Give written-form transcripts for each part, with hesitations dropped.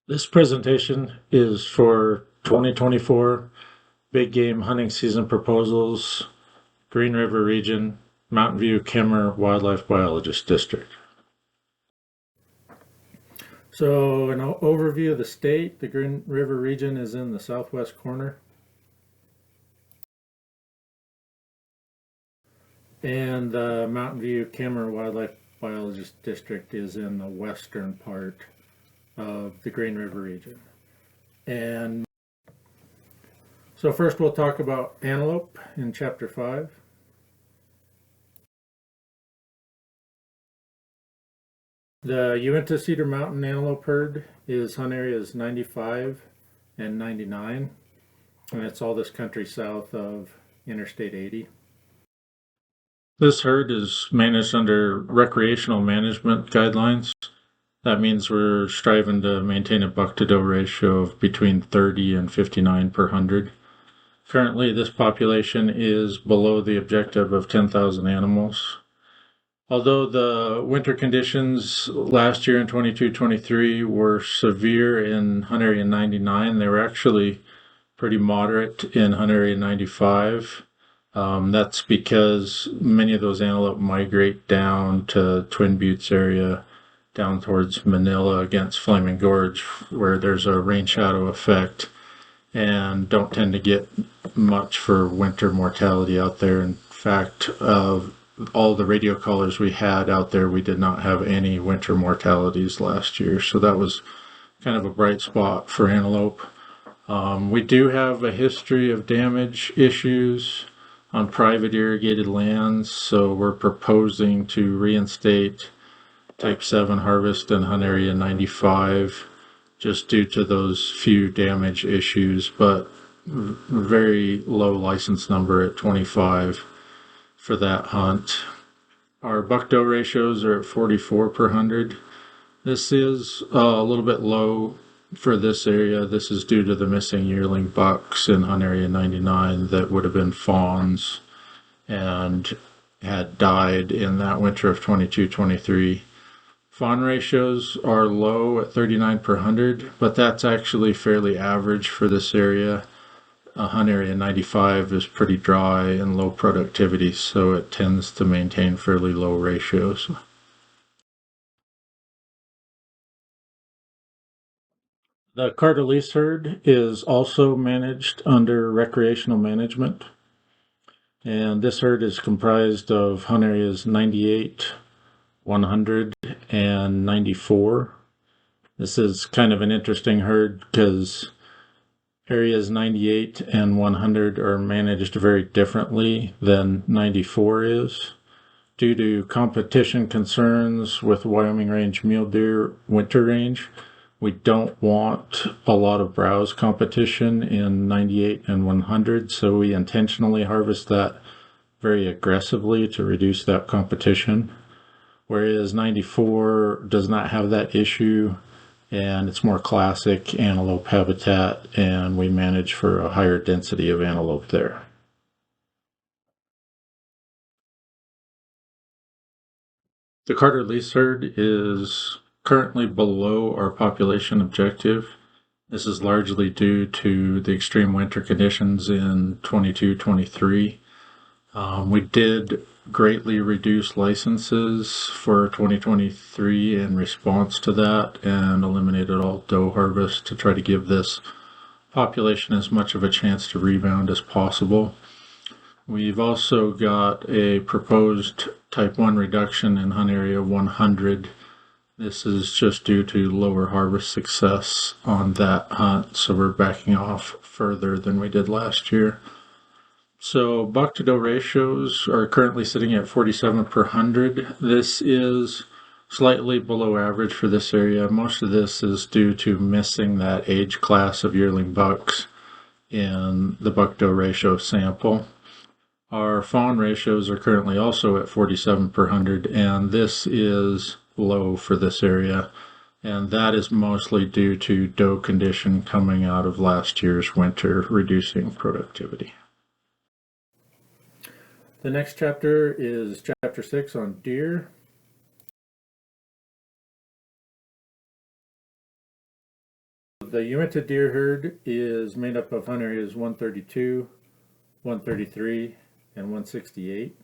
This presentation is for 2024 big game hunting season proposals, Green River Region, Mountain View Kemmerer Wildlife Biologist District. So an overview of the state, the Green River Region is in the southwest corner. And the Mountain View Kemmerer Wildlife Biologist District is in the western part of the Green River Region. And so first we'll talk about antelope in Chapter 5. The Uinta Cedar Mountain antelope herd is hunt areas 95 and 99, and it's all this country south of Interstate 80. This herd is managed under recreational management guidelines. That means we're striving to maintain a buck-to-doe ratio of between 30 and 59 per 100. Currently, this population is below the objective of 10,000 animals. Although the winter conditions last year in 22-23 were severe in hunt area 99, they were actually pretty moderate in hunt area 95. That's because many of those antelope migrate down to Twin Buttes area, down towards Manila against Flaming Gorge, where there's a rain shadow effect, and don't tend to get much for winter mortality out there. In fact, of all the radio collars we had out there, we did not have any winter mortalities last year, so that was kind of a bright spot for antelope. We do have a history of damage issues on private irrigated lands, so we're proposing to reinstate Type 7 harvest in hunt area 95 just due to those few damage issues, but very low license number at 25 for that hunt. Our buck-doe ratios are at 44 per 100. This is a little bit low for this area. This is due to the missing yearling bucks in hunt area 99 that would have been fawns and had died in that winter of 22-23. Fawn ratios are low at 39 per 100, but that's actually fairly average for this area. Hunt area 95 is pretty dry and low productivity, so it tends to maintain fairly low ratios. The Carter lease herd is also managed under recreational management, and this herd is comprised of hunt areas 98, 100, and 94. This is kind of an interesting herd because areas 98 and 100 are managed very differently than 94 is. Due to competition concerns with Wyoming range mule deer winter range, we don't want a lot of browse competition in 98 and 100, so we intentionally harvest that very aggressively to reduce that competition. Whereas 94 does not have that issue, and it's more classic antelope habitat, and we manage for a higher density of antelope there. The Carter lease herd is currently below our population objective. This is largely due to the extreme winter conditions in 22-23. We did greatly reduce licenses for 2023 in response to that and eliminated all doe harvest to try to give this population as much of a chance to rebound as possible. We've also got a proposed type 1 reduction in hunt area 100. This is just due to lower harvest success on that hunt, so we're backing off further than we did last year. So buck-to-doe ratios are currently sitting at 47 per 100. This is slightly below average for this area. Most of this is due to missing that age class of yearling bucks in the buck-to-doe ratio sample. Our fawn ratios are currently also at 47 per 100, and this is low for this area, and that is mostly due to doe condition coming out of last year's winter, reducing productivity. The next chapter is Chapter 6 on deer. the Uinta deer herd is made up of hunt areas 132, 133, and 168.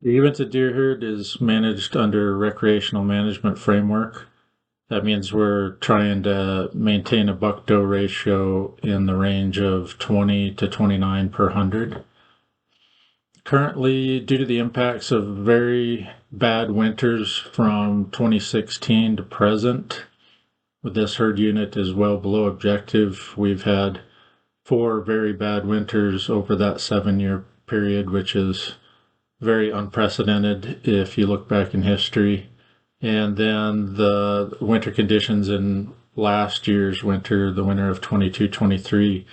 The Uinta deer herd is managed under recreational management framework. That means we're trying to maintain a buck-doe ratio in the range of 20 to 29 per 100. Currently, due to the impacts of very bad winters from 2016 to present, this herd unit is well below objective. We've had 4 very bad winters over that 7-year period, which is very unprecedented if you look back in history. And then the winter conditions in last year's winter, the winter of 22-23,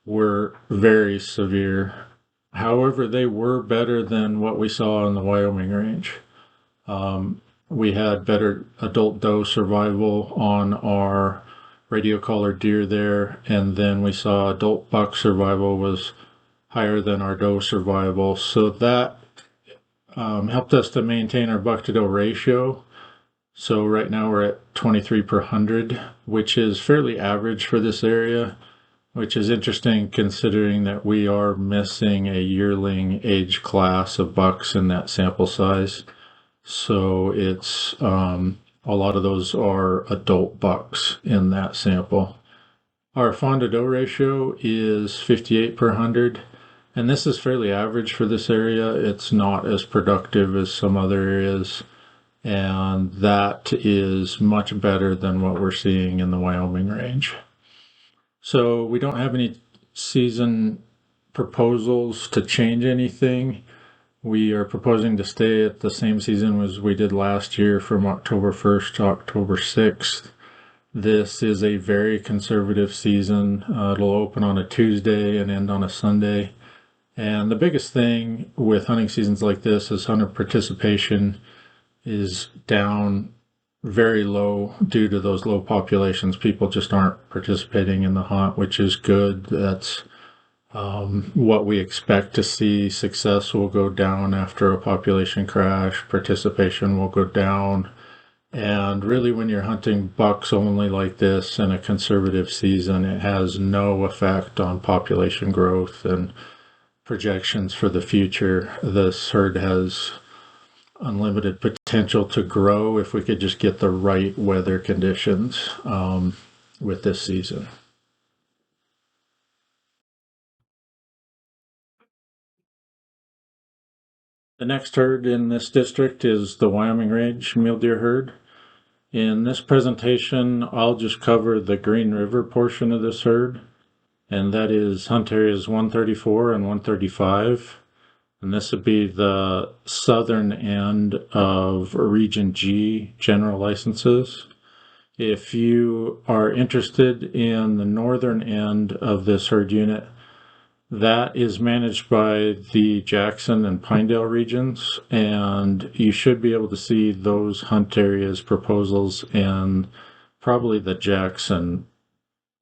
were very severe. However, they were better than what we saw in the Wyoming range. We had better adult doe survival on our radio collar deer there, and then we saw adult buck survival was higher than our doe survival. So that helped us to maintain our buck to doe ratio. So right now we're at 23 per 100, which is fairly average for this area, which is interesting considering that we are missing a yearling age class of bucks in that sample size. So it's a lot of those are adult bucks in that sample. Our fawn to doe ratio is 58 per 100, and this is fairly average for this area. It's not as productive as some other areas, and that is much better than what we're seeing in the Wyoming range. So we don't have any season proposals to change anything. We are proposing to stay at the same season as we did last year from October 1st to October 6th. This is a very conservative season. It'll open on a Tuesday and end on a Sunday. And the biggest thing with hunting seasons like this is hunter participation is down very low due to those low populations. People just aren't participating in the hunt, which is good. That's what we expect to see. Success will go down after a population crash. Participation will go down. And really, when you're hunting bucks only like this in a conservative season, it has no effect on population growth and projections for the future. This herd has unlimited potential to grow if we could just get the right weather conditions with this season. The next herd in this district is the Wyoming Range mule deer herd. In this presentation, I'll just cover the Green River portion of this herd, and that is hunt areas 134 and 135. And this would be the southern end of Region G general licenses. If you are interested in the northern end of this herd unit, that is managed by the Jackson and Pinedale regions, and you should be able to see those hunt areas proposals in probably the Jackson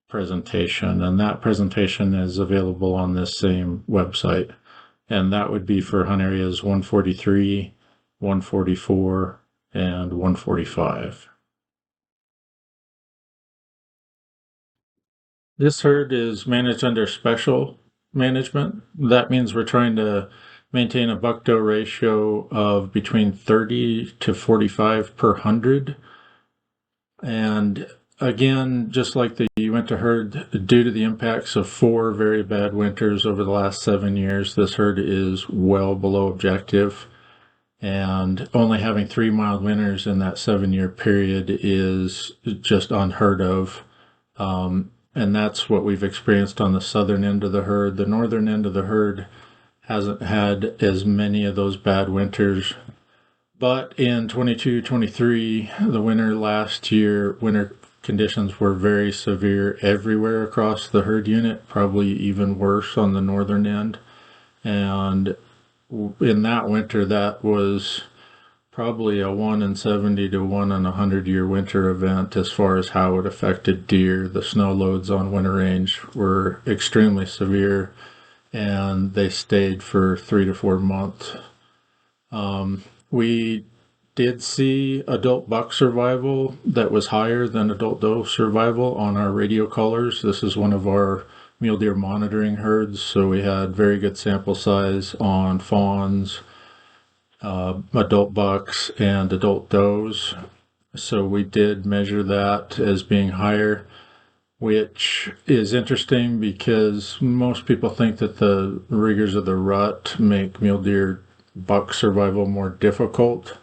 presentation, and that presentation is available on this same website. And that would be for hunt areas 143, 144, and 145. This herd is managed under special management. That means we're trying to maintain a buck-doe ratio of between 30 to 45 per 100. And again, just like the Uinta herd, due to the impacts of 4 very bad winters over the last 7 years, this herd is well below objective. And only having 3 mild winters in that 7-year period is just unheard of. And that's what we've experienced on the southern end of the herd. The northern end of the herd hasn't had as many of those bad winters. But in 22-23, the winter last year, winter conditions were very severe everywhere across the herd unit, probably even worse on the northern end. And in that winter, that was probably a 1 in 70 to 1 in 100-year winter event as far as how it affected deer. The snow loads on winter range were extremely severe, and they stayed for 3 to 4 months. We did see adult buck survival that was higher than adult doe survival on our radio collars. This is one of our mule deer monitoring herds, so we had very good sample size on fawns, adult bucks, and adult does. So we did measure that as being higher, which is interesting because most people think that the rigors of the rut make mule deer buck survival more difficult.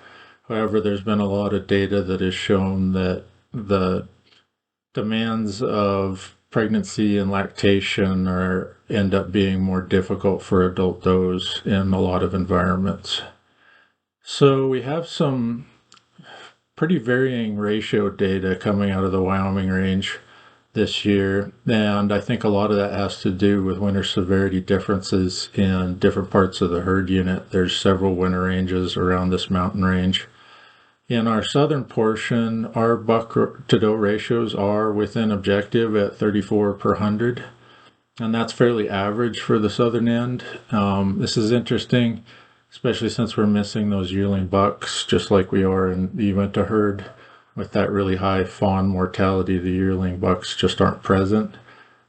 However, there's been a lot of data that has shown that the demands of pregnancy and lactation end up being more difficult for adult does in a lot of environments. So we have some pretty varying ratio data coming out of the Wyoming range this year, and I think a lot of that has to do with winter severity differences in different parts of the herd unit. There's several winter ranges around this mountain range. In our southern portion, our buck to doe ratios are within objective at 34 per 100, and that's fairly average for the southern end. This is interesting, especially since we're missing those yearling bucks, just like we are in the Uinta herd. With that really high fawn mortality, the yearling bucks just aren't present.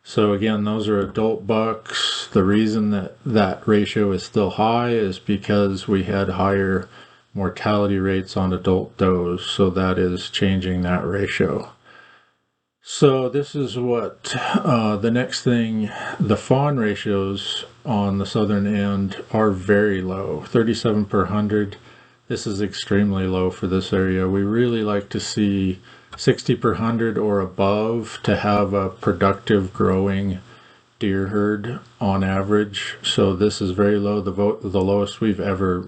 So again, those are adult bucks. The reason that that ratio is still high is because we had higher mortality rates on adult does, so that is changing that ratio. So this is what the next thing, the fawn ratios on the southern end are very low, 37 per 100. This is extremely low for this area. We really like to see 60 per 100 or above to have a productive growing deer herd on average. So this is very low, the lowest we've ever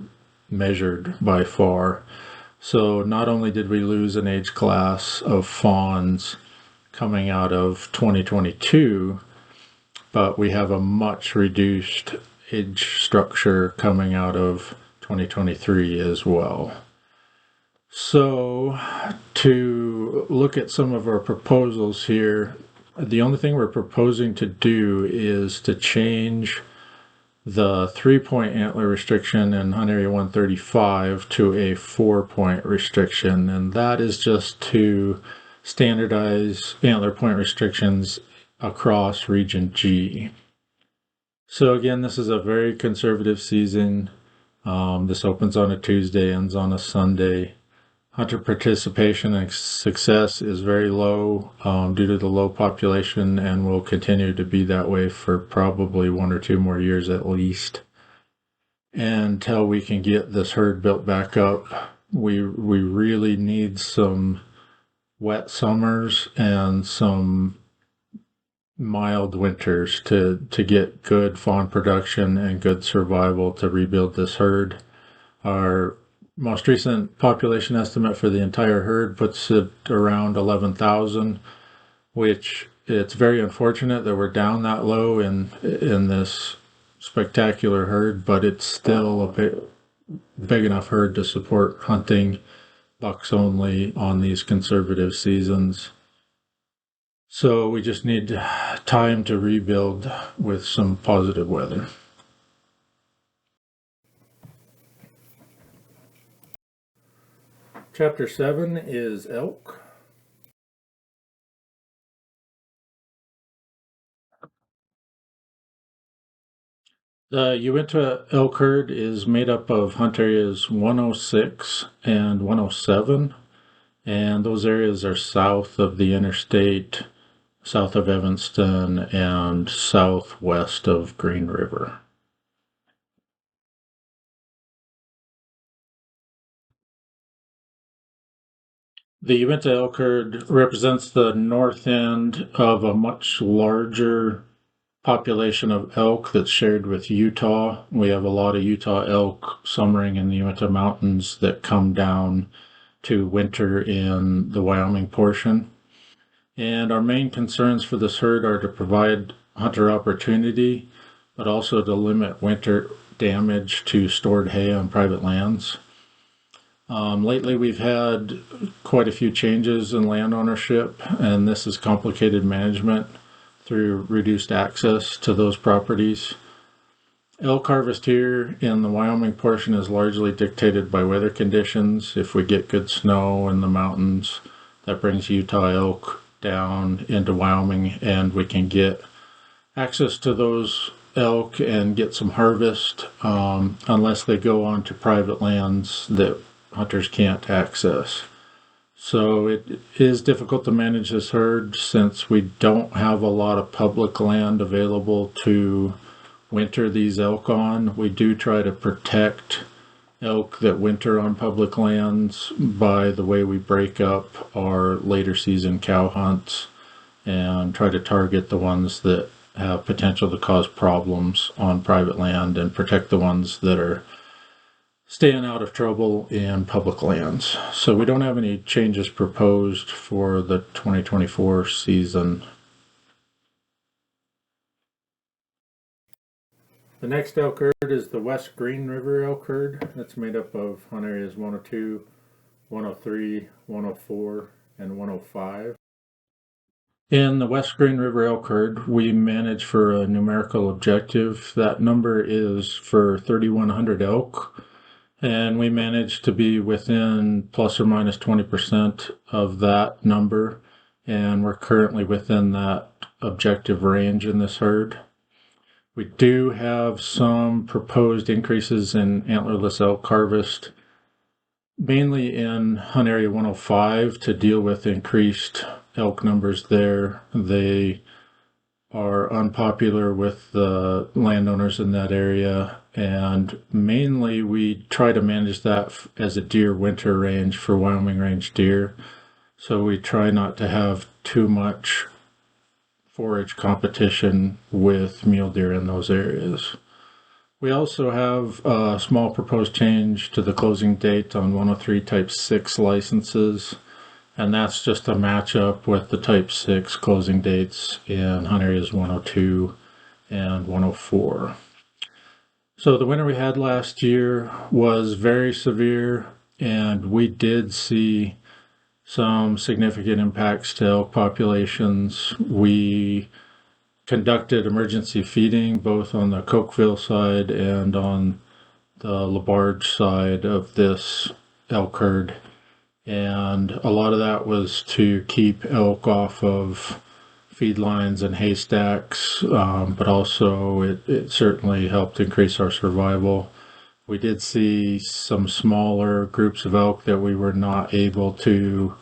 measured by far. So not only did we lose an age class of fawns coming out of 2022, but we have a much reduced age structure coming out of 2023 as well. So to look at some of our proposals here, the only thing we're proposing to do is to change the 3-point antler restriction in Hunt Area 135 to a 4-point restriction, and that is just to standardize antler point restrictions across Region G. So again, this is a very conservative season. This opens on a Tuesday, ends on a Sunday. Hunter participation and success is very low due to the low population, and will continue to be that way for probably 1 or 2 more years at least, until we can get this herd built back up. We really need some wet summers and some mild winters to get good fawn production and good survival to rebuild this herd. Our most recent population estimate for the entire herd puts it around 11,000, which it's very unfortunate that we're down that low in this spectacular herd, but it's still a big enough herd to support hunting bucks only on these conservative seasons. So we just need time to rebuild with some positive weather. Chapter 7 is elk. The Uinta elk herd is made up of hunt areas 106 and 107, and those areas are south of the interstate, south of Evanston, and southwest of Green River. The Uinta elk herd represents the north end of a much larger population of elk that's shared with Utah. We have a lot of Utah elk summering in the Uinta Mountains that come down to winter in the Wyoming portion. And our main concerns for this herd are to provide hunter opportunity, but also to limit winter damage to stored hay on private lands. Lately, we've had quite a few changes in land ownership, and this has complicated management through reduced access to those properties. Elk harvest here in the Wyoming portion is largely dictated by weather conditions. If we get good snow in the mountains, that brings Utah elk down into Wyoming, and we can get access to those elk and get some harvest, unless they go onto private lands that hunters can't access. So it is difficult to manage this herd since we don't have a lot of public land available to winter these elk on. We do try to protect elk that winter on public lands by the way we break up our later season cow hunts and try to target the ones that have potential to cause problems on private land and protect the ones that are staying out of trouble in public lands. So we don't have any changes proposed for the 2024 season. The next elk herd is the West Green River elk herd. That's made up of hunt areas 102, 103, 104, and 105. In the West Green River elk herd, we manage for a numerical objective. That number is for 3,100 elk, and we managed to be within plus or minus 20% of that number, and we're currently within that objective range in this herd. We do have some proposed increases in antlerless elk harvest, mainly in hunt area 105 to deal with increased elk numbers there. They are unpopular with the landowners in that area, and mainly we try to manage that as a deer winter range for Wyoming range deer. So we try not to have too much forage competition with mule deer in those areas. We also have a small proposed change to the closing date on 103 Type 6 licenses, and that's just a matchup with the Type 6 closing dates in hunt areas 102 and 104. So the winter we had last year was very severe, and we did see some significant impacts to elk populations. We conducted emergency feeding both on the Cokeville side and on the Labarge side of this elk herd, and a lot of that was to keep elk off of feed lines and haystacks, but also it certainly helped increase our survival. We did see some smaller groups of elk that we were not able to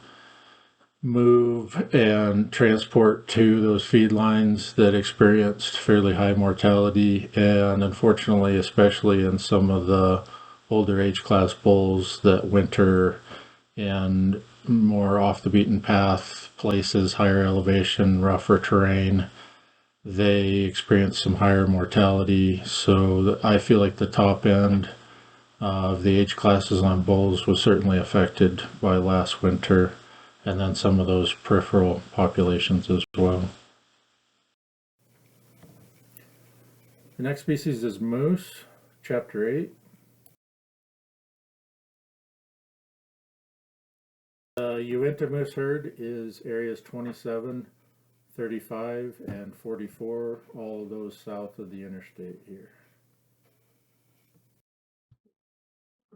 move and transport to those feed lines that experienced fairly high mortality, and unfortunately, especially in some of the older age class bulls that winter in more off the beaten path places, higher elevation, rougher terrain, they experience some higher mortality. So I feel like the top end of the age classes on bulls was certainly affected by last winter, and then some of those peripheral populations as well. The next species is moose, chapter 8. The Uinta moose herd is areas 27, 35, and 44, all of those south of the interstate here.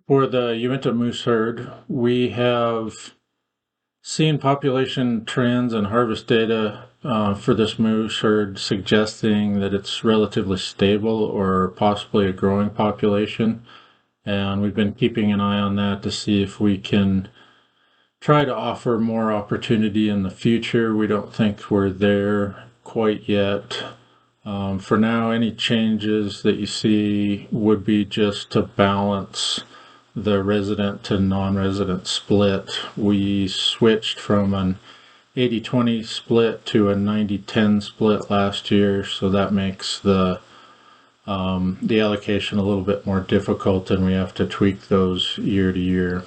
For the Uinta moose herd, we have seen population trends and harvest data for this moose herd suggesting that it's relatively stable or possibly a growing population. And we've been keeping an eye on that to see if we can try to offer more opportunity in the future. We don't think we're there quite yet. For now, any changes that you see would be just to balance the resident to non-resident split. We switched from an 80-20 split to a 90-10 split last year, so that makes the allocation a little bit more difficult, and we have to tweak those year to year.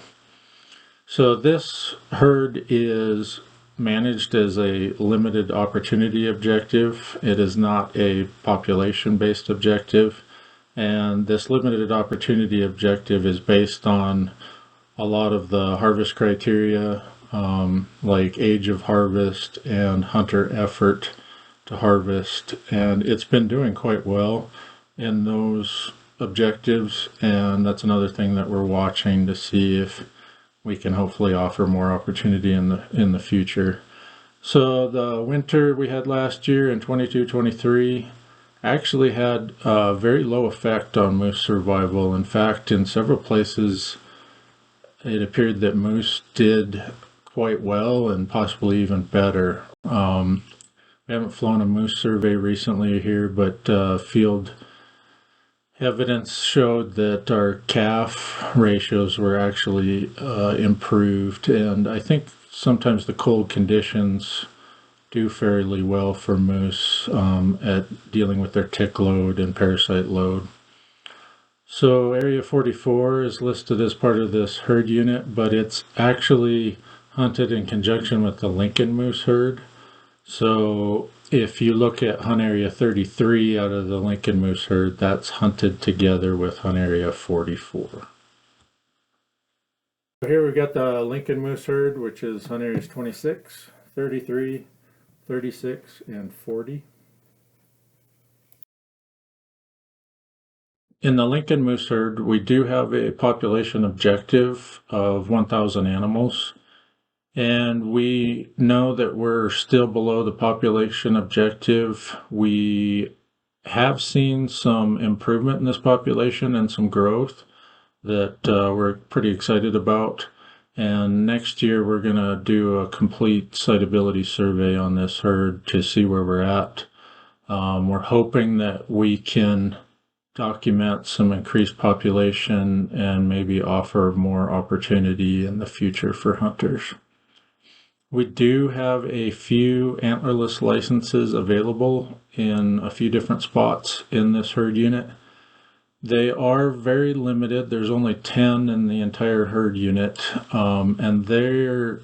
So this herd is managed as a limited opportunity objective. It is not a population-based objective. And this limited opportunity objective is based on a lot of the harvest criteria, like age of harvest and hunter effort to harvest. And it's been doing quite well. in those objectives, and that's another thing that we're watching to see if we can hopefully offer more opportunity in the future. So the winter we had last year in 22-23 actually had a very low effect on moose survival. In fact, in several places, it appeared that moose did quite well and possibly even better. We haven't flown a moose survey recently here, but field evidence showed that our calf ratios were actually improved, and I think sometimes the cold conditions do fairly well for moose at dealing with their tick load and parasite load. So Area 44 is listed as part of this herd unit, but it's actually hunted in conjunction with the Lincoln moose herd. So if you look at Hunt Area 33 out of the Lincoln moose herd, that's hunted together with Hunt Area 44. So here we've got the Lincoln moose herd, which is Hunt Areas 26, 33, 36, and 40. In the Lincoln moose herd, we do have a population objective of 1,000 animals. And we know that we're still below the population objective. We have seen some improvement in this population and some growth that we're pretty excited about. And next year, we're going to do a complete siteability survey on this herd to see where we're at. We're hoping that we can document some increased population and maybe offer more opportunity in the future for hunters. We do have a few antlerless licenses available in a few different spots in this herd unit. They are very limited. There's only 10 in the entire herd unit, and they're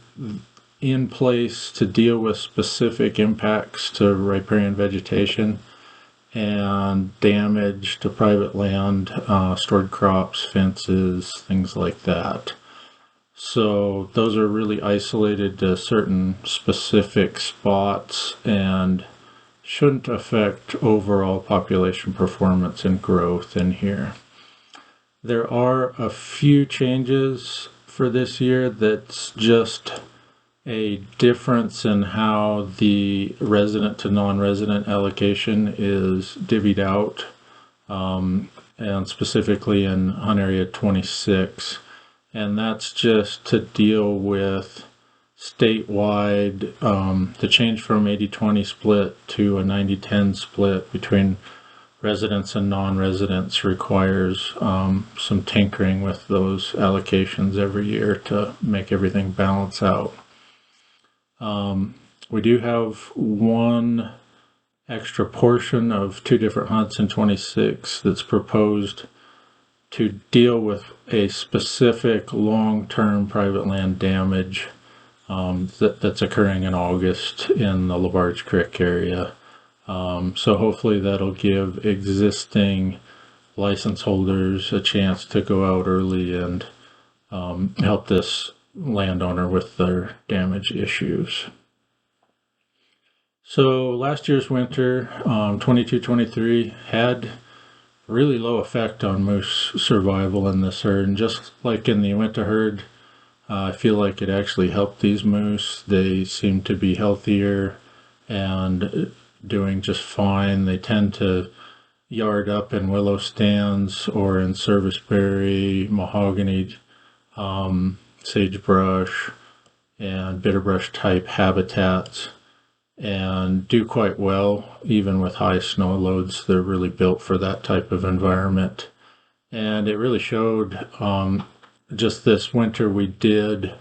in place to deal with specific impacts to riparian vegetation and damage to private land, stored crops, fences, things like that. So those are really isolated to certain specific spots and shouldn't affect overall population performance and growth in here. There are a few changes for this year that's just a difference in how the resident to non-resident allocation is divvied out, and specifically in Hunt Area 26. And that's just to deal with statewide, the change from 80-20 split to a 90-10 split between residents and non-residents requires some tinkering with those allocations every year to make everything balance out. We do have one extra portion of 2 different hunts in 26 that's proposed to deal with a specific long-term private land damage that's occurring in August in the LaBarge Creek area. So hopefully that'll give existing license holders a chance to go out early and help this landowner with their damage issues. So last year's winter, 22-23, had really low effect on moose survival in this herd. And just like in the winter herd, I feel like it actually helped these moose. They seem to be healthier and doing just fine. They tend to yard up in willow stands or in serviceberry, mahogany, sagebrush, and bitterbrush type habitats, and do quite well even with high snow loads. They're really built for that type of environment. And it really showed. Just this winter we did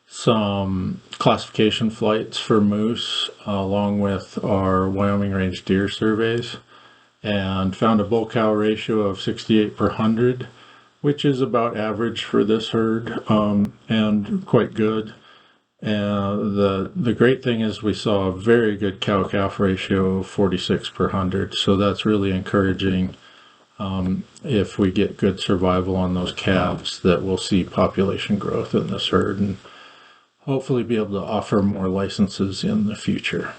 some classification flights for moose along with our Wyoming range deer surveys, and found a bull cow ratio of 68 per 100, which is about average for this herd, and quite good. And the great thing is we saw a very good cow-calf ratio of 46 per 100, so that's really encouraging. If we get good survival on those calves, that we'll see population growth in this herd and hopefully be able to offer more licenses in the future.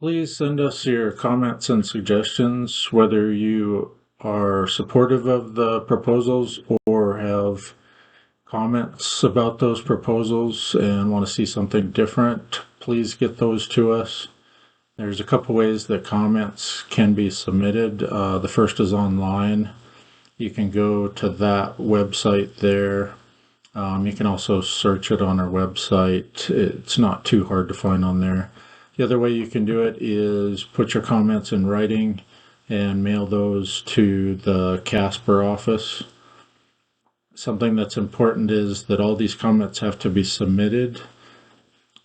Please send us your comments and suggestions, whether you are supportive of the proposals or have comments about those proposals and want to see something different. Please get those to us. There's a couple ways that comments can be submitted. The first is online. You can go to that website there. You can also search it on our website. It's not too hard to find on there. The other way you can do it is put your comments in writing and mail those to the Casper office. Something that's important is that all these comments have to be submitted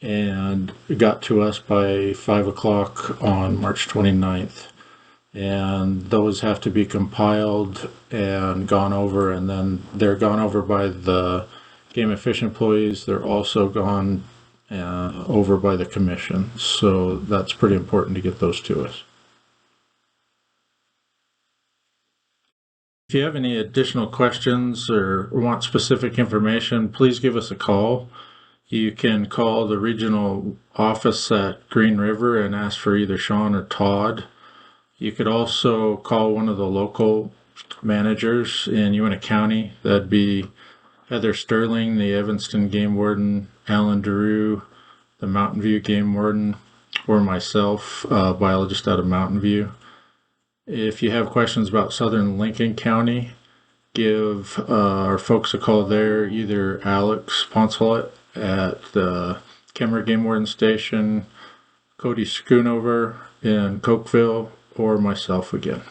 and got to us by 5 o'clock on March 29th. And those have to be compiled and gone over, and then they're gone over by the game and fish employees. They're also gone over by the commission. So that's pretty important to get those to us. If you have any additional questions or want specific information, please give us a call. You can call the regional office at Green River and ask for either Sean or Todd. You could also call one of the local managers in Uinta County. That'd be Heather Sterling, the Evanston Game Warden, Alan DeRue, the Mountain View Game Warden, or myself, biologist out of Mountain View. If you have questions about southern Lincoln County, give our folks a call there, either Alex Poncelet at the Kemmerer Game Warden Station, Cody Schoonover in Cokeville, or myself again.